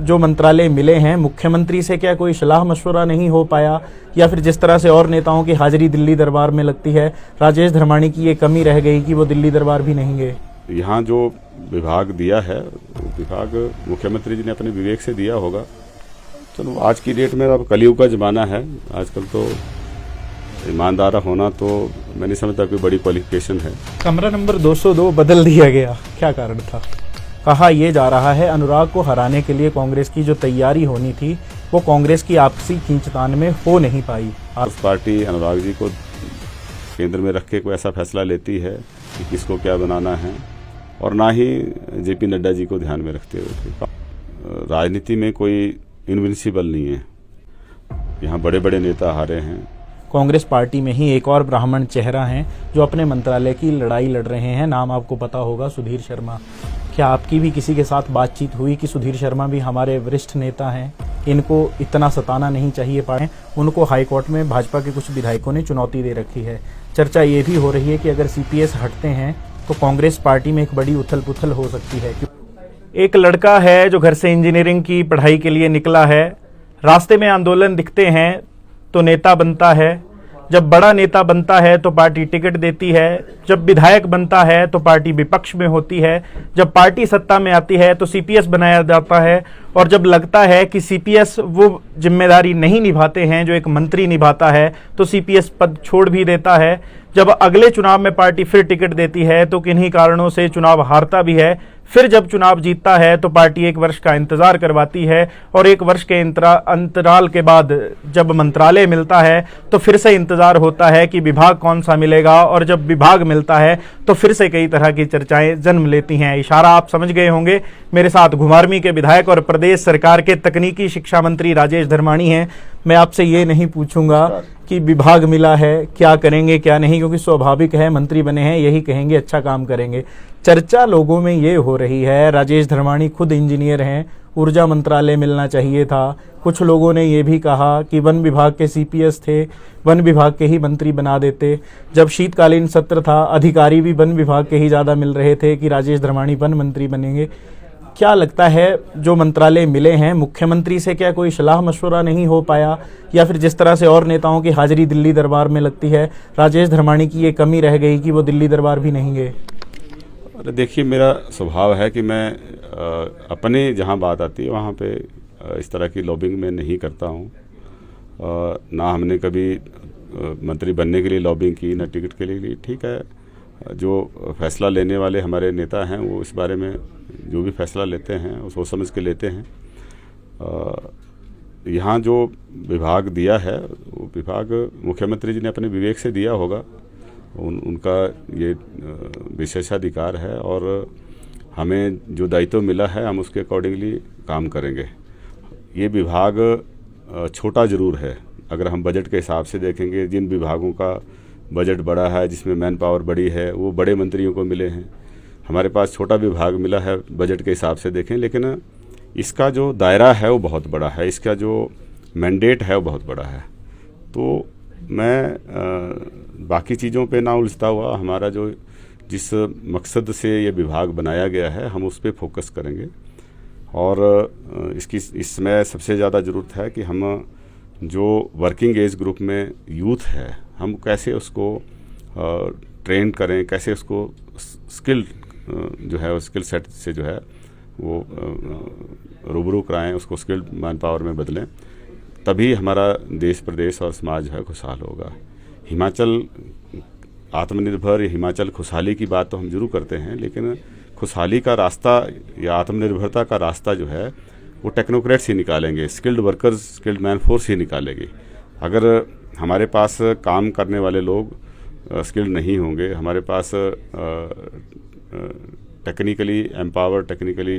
जो मंत्रालय मिले हैं, मुख्यमंत्री से क्या कोई सलाह मशवरा नहीं हो पाया, या फिर जिस तरह से और नेताओं की हाजिरी दिल्ली दरबार में लगती है, राजेश धर्माणी की ये कमी रह गई कि वो दिल्ली दरबार भी नहीं गए? यहाँ जो विभाग दिया है, विभाग मुख्यमंत्री जी ने अपने विवेक से दिया होगा। चलो, आज की डेट में अब कलयुग का जमाना है। आजकल तो ईमानदार होना तो मैं नहीं समझता कोई बड़ी क्वालिफिकेशन है। कमरा नंबर 202 बदल दिया गया, क्या कारण था? कहा यह जा रहा है अनुराग को हराने के लिए कांग्रेस की जो तैयारी होनी थी वो कांग्रेस की आपसी खींचतान में हो नहीं पाई। उस पार्टी अनुराग जी को केंद्र में रख के कोई ऐसा फैसला लेती है कि किसको क्या बनाना है, और ना ही जेपी नड्डा जी को ध्यान में रखते हुए। राजनीति में कोई इनविंसिबल नहीं है। यहाँ बड़े बड़े नेता हारे हैं। कांग्रेस पार्टी में ही एक और ब्राह्मण चेहरा हैं जो अपने मंत्रालय की लड़ाई लड़ रहे हैं। नाम आपको पता होगा, सुधीर शर्मा। क्या आपकी भी किसी के साथ बातचीत हुई कि सुधीर शर्मा भी हमारे वरिष्ठ नेता हैं, इनको इतना सताना नहीं चाहिए पाए? उनको हाईकोर्ट में भाजपा के कुछ विधायकों ने चुनौती दे रखी है। चर्चा ये भी हो रही है कि अगर सीपीएस हटते हैं तो कांग्रेस पार्टी में एक बड़ी उथल पुथल हो सकती है। एक लड़का है जो घर से इंजीनियरिंग की पढ़ाई के लिए निकला है। रास्ते में आंदोलन दिखते हैं तो नेता बनता है। जब बड़ा नेता बनता है तो पार्टी टिकट देती है। जब विधायक बनता है तो पार्टी विपक्ष में होती है। जब पार्टी सत्ता में आती है तो सीपीएस बनाया जाता है। और जब लगता है कि सीपीएस वो जिम्मेदारी नहीं निभाते हैं जो एक मंत्री निभाता है तो सीपीएस पद छोड़ भी देता है। जब अगले चुनाव में पार्टी फिर टिकट देती है तो किन्हीं कारणों से चुनाव हारता भी है। फिर जब चुनाव जीतता है तो पार्टी 1 वर्ष का इंतजार करवाती है, और 1 वर्ष के अंतराल के बाद जब मंत्रालय मिलता है तो फिर से इंतजार होता है कि विभाग कौन सा मिलेगा, और जब विभाग मिलता है तो फिर से कई तरह की चर्चाएं जन्म लेती हैं। इशारा आप समझ गए होंगे। मेरे साथ घुमारवीं के विधायक और प्रदेश सरकार के तकनीकी शिक्षा मंत्री राजेश धर्माणी हैं। मैं आपसे ये नहीं पूछूंगा कि विभाग मिला है क्या करेंगे क्या नहीं, क्योंकि स्वाभाविक है, मंत्री बने हैं, यही कहेंगे अच्छा काम करेंगे। चर्चा लोगों में ये हो रही है, राजेश धर्माणी खुद इंजीनियर हैं, ऊर्जा मंत्रालय मिलना चाहिए था। कुछ लोगों ने ये भी कहा कि वन विभाग के सीपीएस थे, वन विभाग के ही मंत्री बना देते। जब शीतकालीन सत्र था, अधिकारी भी वन विभाग के ही ज़्यादा मिल रहे थे कि राजेश धर्माणी वन मंत्री बनेंगे। क्या लगता है जो मंत्रालय मिले हैं, मुख्यमंत्री से क्या कोई सलाह मशवरा नहीं हो पाया, या फिर जिस तरह से और नेताओं की हाजिरी दिल्ली दरबार में लगती है, राजेश धर्माणी की ये कमी रह गई कि वो दिल्ली दरबार भी नहीं गए? अरे देखिए, मेरा स्वभाव है कि मैं अपने जहाँ बात आती है वहाँ पे इस तरह की लॉबिंग में नहीं करता हूँ। ना हमने कभी मंत्री बनने के लिए लॉबिंग की, ना टिकट के लिए। ठीक है, जो फैसला लेने वाले हमारे नेता हैं वो इस बारे में जो भी फैसला लेते हैं वो सोच समझ के लेते हैं। यहाँ जो विभाग दिया है वो विभाग मुख्यमंत्री जी ने अपने विवेक से दिया होगा। उनका ये विशेषाधिकार है, और हमें जो दायित्व मिला है हम उसके अकॉर्डिंगली काम करेंगे। ये विभाग छोटा ज़रूर है। अगर हम बजट के हिसाब से देखेंगे, जिन विभागों का बजट बड़ा है, जिसमें मैन पावर बड़ी है, वो बड़े मंत्रियों को मिले हैं। हमारे पास छोटा विभाग मिला है बजट के हिसाब से देखें, लेकिन इसका जो दायरा है वो बहुत बड़ा है, इसका जो मैंडेट है वो बहुत बड़ा है। तो मैं बाकी चीज़ों पे ना उलझता हुआ, हमारा जो जिस मकसद से ये विभाग बनाया गया है हम उस पर फोकस करेंगे। और इसमें सबसे ज़्यादा ज़रूरत है कि हम जो वर्किंग एज ग्रुप में यूथ है, हम कैसे उसको ट्रेन करें, कैसे उसको स्किल जो है स्किल सेट से जो है वो रूबरू कराएं, उसको स्किल्ड मैन पावर में बदलें। तभी हमारा देश, प्रदेश और समाज है खुशहाल होगा। हिमाचल आत्मनिर्भर, हिमाचल खुशहाली की बात तो हम जरूर करते हैं, लेकिन खुशहाली का रास्ता या आत्मनिर्भरता का रास्ता जो है वो टेक्नोक्रेट्स ही निकालेंगे, skilled workers, skilled man force ही निकालेगी। अगर हमारे पास काम करने वाले लोग स्किल्ड नहीं होंगे, हमारे पास टेक्निकली एम्पावर, टेक्निकली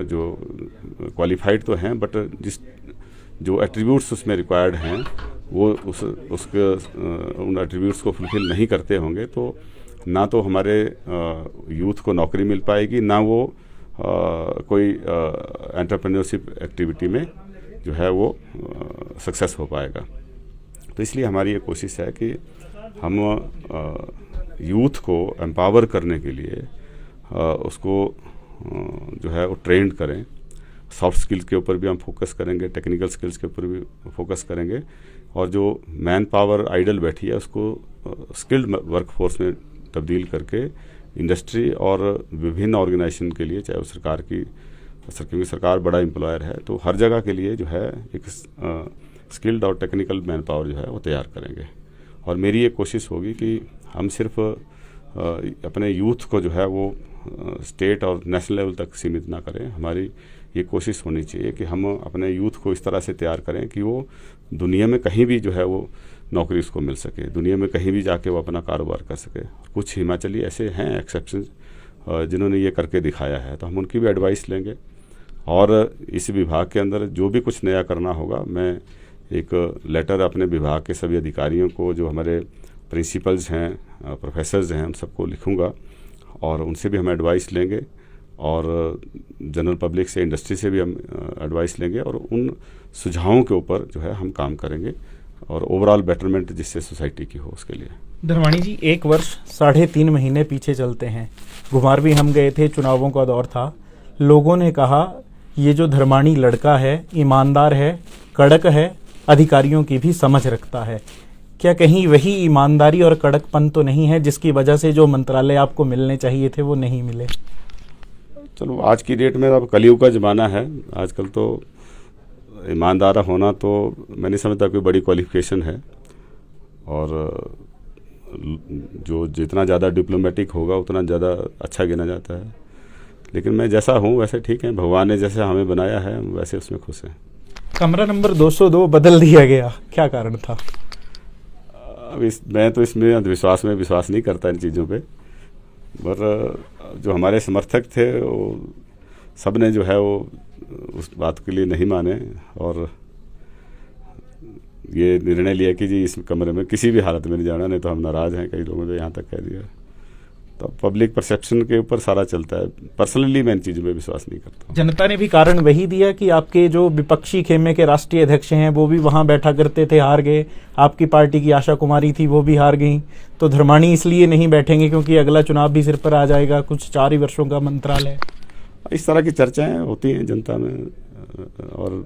जो क्वालिफाइड तो हैं, बट जो एट्रीब्यूट्स उसमें रिक्वायर्ड हैं वो उन एट्रीब्यूट्स को फुलफिल नहीं करते होंगे, तो ना तो हमारे यूथ को नौकरी मिल पाएगी, ना वो कोई एंटरप्रेन्योरशिप एक्टिविटी में जो है वो सक्सेस हो पाएगा। तो इसलिए हमारी ये कोशिश है कि हम यूथ को एम्पावर करने के लिए उसको जो है वो ट्रेंड करें, सॉफ्ट स्किल्स के ऊपर भी हम फोकस करेंगे, टेक्निकल स्किल्स के ऊपर भी फोकस करेंगे, और जो मैन पावर आइडल बैठी है उसको स्किल्ड वर्कफोर्स में तब्दील करके इंडस्ट्री और विभिन्न ऑर्गेनाइजेशन के लिए, चाहे वो सरकार की, क्योंकि सरकार बड़ा एम्प्लॉयर है, तो हर जगह के लिए जो है एक स्किल्ड और टेक्निकल मैन पावर जो है वो तैयार करेंगे। और मेरी ये कोशिश होगी कि हम सिर्फ अपने यूथ को जो है वो स्टेट और नेशनल लेवल तक सीमित ना करें। हमारी ये कोशिश होनी चाहिए कि हम अपने यूथ को इस तरह से तैयार करें कि वो दुनिया में कहीं भी जो है वो नौकरी उसको मिल सके, दुनिया में कहीं भी जाके वो अपना कारोबार कर सके। कुछ हिमाचली ऐसे हैं एक्सेप्शन जिन्होंने ये करके दिखाया है, तो हम उनकी भी एडवाइस लेंगे। और इस विभाग के अंदर जो भी कुछ नया करना होगा, मैं एक लेटर अपने विभाग के सभी अधिकारियों को, जो हमारे प्रिंसिपल्स हैं, प्रोफेसर्स हैं, उन सबको लिखूंगा और उनसे भी हम एडवाइस लेंगे, और जनरल पब्लिक से, इंडस्ट्री से भी हम एडवाइस लेंगे, और उन सुझावों के ऊपर जो है हम काम करेंगे, और ओवरऑल बेटरमेंट जिससे सोसाइटी की हो उसके लिए। धर्माणी जी, 1 वर्ष 3.5 महीने पीछे चलते हैं, घुमार भी हम गए थे, चुनावों का दौर था। लोगों ने कहा ये जो धर्माणी लड़का है ईमानदार है, कड़क है, अधिकारियों की भी समझ रखता है। क्या कहीं वही ईमानदारी और कड़कपन तो नहीं है जिसकी वजह से जो मंत्रालय आपको मिलने चाहिए थे वो नहीं मिले? चलो, आज की डेट में अब कलयुग का ज़माना है, आजकल तो ईमानदार होना तो मैं नहीं समझता कोई बड़ी क्वालिफिकेशन है, और जो जितना ज़्यादा डिप्लोमेटिक होगा उतना ज़्यादा अच्छा गिना जाता है। लेकिन मैं जैसा हूँ वैसे ठीक है, भगवान ने जैसे हमें बनाया है हम वैसे उसमें खुश हैं। कमरा नंबर 202 बदल दिया गया, क्या कारण था? अब मैं तो इसमें अंधविश्वास में विश्वास नहीं करता इन चीज़ों पे, पर जो हमारे समर्थक थे वो सब ने जो है वो उस बात के लिए नहीं माने, और ये निर्णय लिया कि जी इस कमरे में किसी भी हालत में नहीं जाना, नहीं तो हम नाराज़ हैं, कई लोगों ने यहाँ तक कह दिया। तो पब्लिक परसेप्शन के ऊपर सारा चलता है, पर्सनली मैं इन चीज़ों में विश्वास नहीं करता। जनता ने भी कारण वही दिया कि आपके जो विपक्षी खेमे के राष्ट्रीय अध्यक्ष हैं वो भी वहां बैठा करते थे, हार गए। आपकी पार्टी की आशा कुमारी थी, वो भी हार गई। तो धर्माणी इसलिए नहीं बैठेंगे क्योंकि अगला चुनाव भी सिर पर आ जाएगा, कुछ 4 ही वर्षों का मंत्रालय। इस तरह की चर्चाएं होती हैं जनता में, और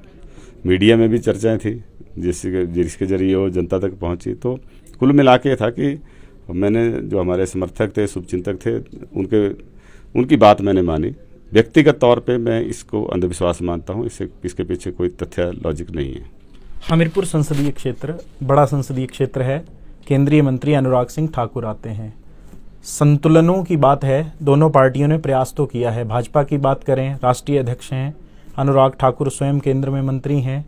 मीडिया में भी चर्चाएं थी जिसके जरिए वो जनता तक पहुंची। तो कुल मिला के था कि मैंने, जो हमारे समर्थक थे, शुभचिंतक थे, उनकी बात मैंने मानी। व्यक्तिगत तौर पे मैं इसको अंधविश्वास मानता हूँ, इसके पीछे कोई तथ्य लॉजिक नहीं है। हमीरपुर संसदीय क्षेत्र बड़ा संसदीय क्षेत्र है, केंद्रीय मंत्री अनुराग सिंह ठाकुर आते हैं। संतुलनों की बात है, दोनों पार्टियों ने प्रयास तो किया है। भाजपा की बात करें, राष्ट्रीय अध्यक्ष हैं अनुराग ठाकुर, स्वयं केंद्र में मंत्री हैं।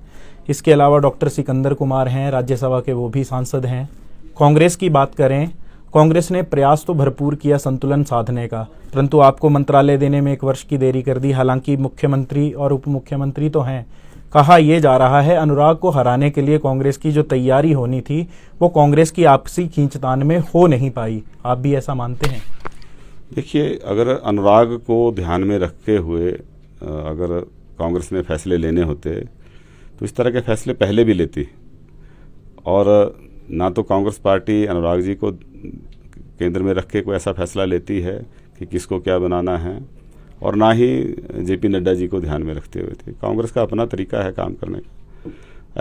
इसके अलावा डॉक्टर सिकंदर कुमार हैं, राज्यसभा के, वो भी सांसद हैं। कांग्रेस की बात करें, कांग्रेस ने प्रयास तो भरपूर किया संतुलन साधने का, परंतु आपको मंत्रालय देने में 1 वर्ष की देरी कर दी। हालांकि मुख्यमंत्री और उप मुख्यमंत्री तो हैं। कहा यह जा रहा है अनुराग को हराने के लिए कांग्रेस की जो तैयारी होनी थी वो कांग्रेस की आपसी खींचतान में हो नहीं पाई। आप भी ऐसा मानते हैं? देखिए, अगर अनुराग को ध्यान में रखते हुए अगर कांग्रेस ने फैसले लेने होते तो इस तरह के फैसले पहले भी लेती, और ना तो कांग्रेस पार्टी अनुराग जी को केंद्र में रख के कोई ऐसा फैसला लेती है कि किसको क्या बनाना है, और ना ही जेपी नड्डा जी को ध्यान में रखते हुए थे। कांग्रेस का अपना तरीका है काम करने का।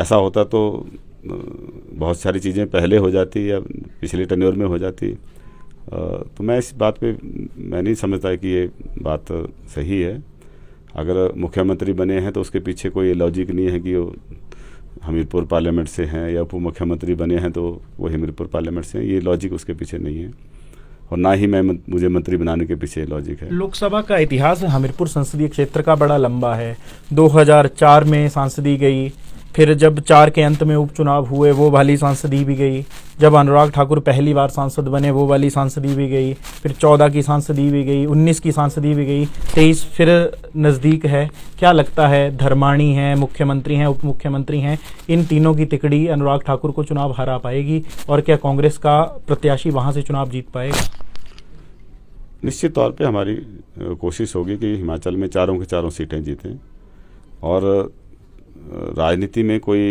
ऐसा होता तो बहुत सारी चीज़ें पहले हो जाती या पिछले टेन्योर में हो जाती। तो मैं इस बात पे मैं नहीं समझता कि ये बात सही है। अगर मुख्यमंत्री बने हैं तो उसके पीछे कोई लॉजिक नहीं है कि वो हमीरपुर पार्लियामेंट से हैं, या उप मुख्यमंत्री बने हैं तो वो हमीरपुर पार्लियामेंट से हैं। ये लॉजिक उसके पीछे नहीं है, और ना ही मुझे मंत्री बनाने के पीछे लॉजिक है। लोकसभा का इतिहास हमीरपुर संसदीय क्षेत्र का बड़ा लंबा है। 2004 में सांसदी गई, फिर जब 4 के अंत में उपचुनाव हुए वो वाली सांसदी भी गई, जब अनुराग ठाकुर पहली बार सांसद बने वो वाली सांसदी भी गई, फिर 14 की सांसदी भी गई, 19 की सांसदी भी गई, 23 फिर नज़दीक है। क्या लगता है, धर्माणी हैं, मुख्यमंत्री हैं, उप मुख्यमंत्री हैं, इन तीनों की तिकड़ी अनुराग ठाकुर को चुनाव हरा पाएगी, और क्या कांग्रेस का प्रत्याशी वहाँ से चुनाव जीत पाएगा? निश्चित तौर पे हमारी कोशिश होगी कि हिमाचल में 4 की 4 सीटें जीतें, और राजनीति में कोई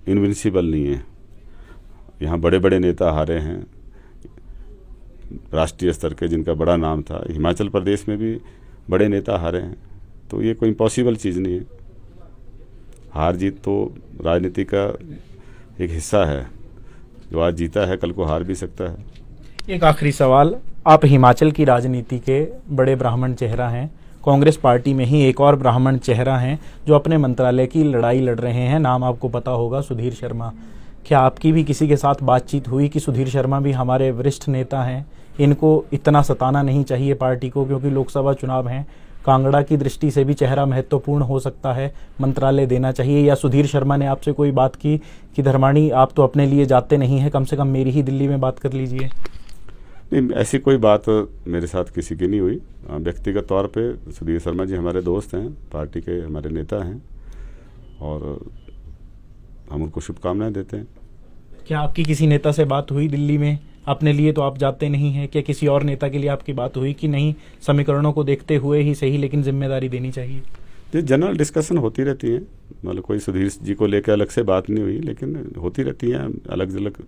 इनविंसिबल नहीं है। यहाँ बड़े बड़े नेता हारे हैं राष्ट्रीय स्तर के, जिनका बड़ा नाम था। हिमाचल प्रदेश में भी बड़े नेता हारे हैं, तो ये कोई इम्पॉसिबल चीज़ नहीं है। हार जीत तो राजनीति का एक हिस्सा है। जो आज जीता है कल को हार भी सकता है। एक आखिरी सवाल, आप हिमाचल की राजनीति के बड़े ब्राह्मण चेहरा हैं। कांग्रेस पार्टी में ही एक और ब्राह्मण चेहरा हैं जो अपने मंत्रालय की लड़ाई लड़ रहे हैं, नाम आपको पता होगा, सुधीर शर्मा। क्या आपकी भी किसी के साथ बातचीत हुई कि सुधीर शर्मा भी हमारे वरिष्ठ नेता हैं, इनको इतना सताना नहीं चाहिए पार्टी को, क्योंकि लोकसभा चुनाव हैं, कांगड़ा की दृष्टि से भी चेहरा महत्वपूर्ण हो सकता है, मंत्रालय देना चाहिए? या सुधीर शर्मा ने आपसे कोई बात की कि धर्माणी आप तो अपने लिए जाते नहीं हैं, कम से कम मेरी ही दिल्ली में बात कर लीजिए? नहीं, ऐसी कोई बात मेरे साथ किसी की नहीं हुई। व्यक्तिगत तौर पे सुधीर शर्मा जी हमारे दोस्त हैं, पार्टी के हमारे नेता हैं और हम उनको शुभकामनाएं देते हैं। क्या आपकी किसी नेता से बात हुई दिल्ली में? अपने लिए तो आप जाते नहीं हैं, क्या किसी और नेता के लिए आपकी बात हुई कि नहीं, समीकरणों को देखते हुए ही सही लेकिन जिम्मेदारी देनी चाहिए? ये जनरल डिस्कशन होती रहती है, मतलब कोई सुधीर जी को लेकर अलग से बात नहीं हुई, लेकिन होती रहती हैं अलग अलग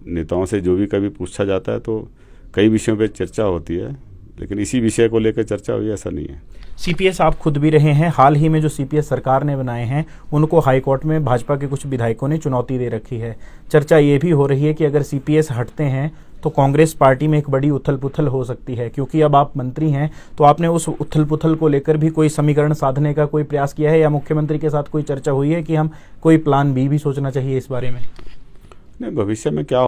नेताओं से। जो भी कभी पूछा जाता है तो कई विषयों पे चर्चा होती है, लेकिन इसी विषय को लेकर चर्चा हुई ऐसा नहीं है। सीपीएस आप खुद भी रहे हैं, हाल ही में जो सीपीएस सरकार ने बनाए हैं उनको हाईकोर्ट में भाजपा के कुछ विधायकों ने चुनौती दे रखी है। चर्चा ये भी हो रही है कि अगर सीपीएस हटते हैं तो कांग्रेस पार्टी में एक बड़ी उथल पुथल हो सकती है, क्योंकि अब आप मंत्री हैं। तो आपने उस उथल पुथल को लेकर भी कोई समीकरण साधने का कोई प्रयास किया है, या मुख्यमंत्री के साथ कोई चर्चा हुई है कि हम कोई प्लान बी भी सोचना चाहिए इस बारे में? नहीं, भविष्य में क्या